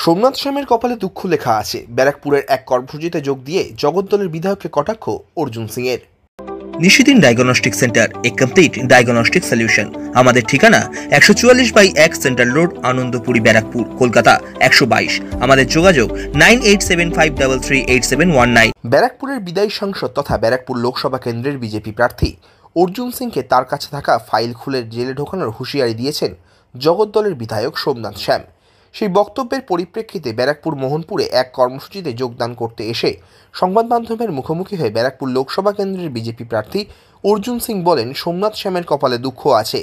সোমনাথ শ্যামের কপালে দুঃখ লেখা আছে। ব্যারাকপুরের এক কর্মসূচিতে যোগ দিয়ে জগদ্দলের বিধায়ককে কটাক্ষ অর্জুন সিং এর। নিশিদিন ডায়াগনস্টিক সেন্টার, এ কমপ্লিট ডায়াগনস্টিক সলিউশন। আমাদের ঠিকানা 144/1 সেন্ট্রাল রোড, আনন্দপুরি, ব্যারাকপুর, কলকাতা 122। আমাদের যোগাযোগ 9875338719। ব্যারাকপুরের বিদায়ী সাংসদ তথা ব্যারাকপুর লোকসভা কেন্দ্রের বিজেপি প্রার্থী অর্জুন সিংকে তার কাছে থাকা ফাইল খুলে জেলে ঢোকানোর হুঁশিয়ারি দিয়েছেন জগদ্দলের বিধায়ক সোমনাথ শ্যাম। সেই বক্তব্যের পরিপ্রেক্ষিতে ব্যারাকপুর মোহনপুরে এক কর্মসূচিতে যোগদান করতে এসে সংবাদ মাধ্যমের মুখোমুখি হয়ে ব্যারাকপুর লোকসভা কেন্দ্রের বিজেপি প্রার্থী অর্জুন সিং বলেন, সোমনাথ শ্যামের কপালে দুঃখ আছে।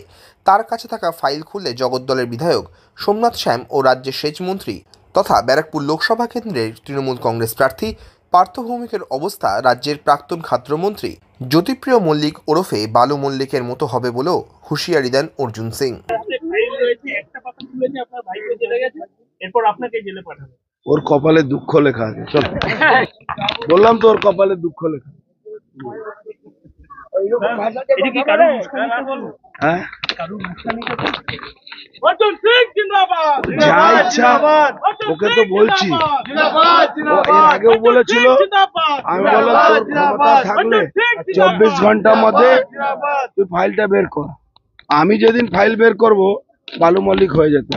তার কাছে থাকা ফাইল খুললে জগদ্দলের বিধায়ক সোমনাথ শ্যাম ও রাজ্যের সেচমন্ত্রী তথা ব্যারাকপুর লোকসভা কেন্দ্রের তৃণমূল কংগ্রেস প্রার্থী পার্থ ভৌমিকের অবস্থা রাজ্যের প্রাক্তন খাদ্যমন্ত্রী জ্যোতিপ্রিয় মল্লিক ওরফে বালু মল্লিকের মতো হবে বলেও হুঁশিয়ারি দেন অর্জুন সিং। ওর কপালে দুঃখ লেখা আছে। চল, বললাম তো ওর কপালে দুঃখ লেখা। হ্যাঁ, যা ইচ্ছা ওকে তো বলছি। এর আগেও বলেছিল, আমি বললাম তোর ক্ষমতা থাকলে 24 ঘন্টার মধ্যে তুই ফাইলটা বের কর। আমি যেদিন ফাইল বের করব বালু মল্লিক হয়ে যেত।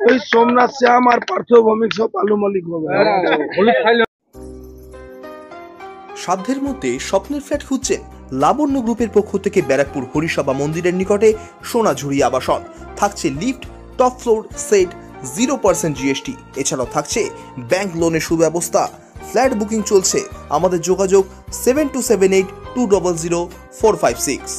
ওই সোমনাথ শ্যাম আর পার্থ ভৌমিক সব বালু মল্লিক হবে। সাধ্যের মধ্যে স্বপ্নের ফ্ল্যাট খুঁজছেন? লাবণ্য গ্রুপের পক্ষ থেকে ব্যারাকপুর হরিসভা মন্দিরের নিকটে সোনাঝুরি আবাসন। থাকছে lift, top floor, set, 0% GST। এছাড়াও থাকছে ব্যাংক লোনের সুব্যবস্থা। ফ্ল্যাট বুকিং চলছে। আমাদের যোগাযোগ 7278200456।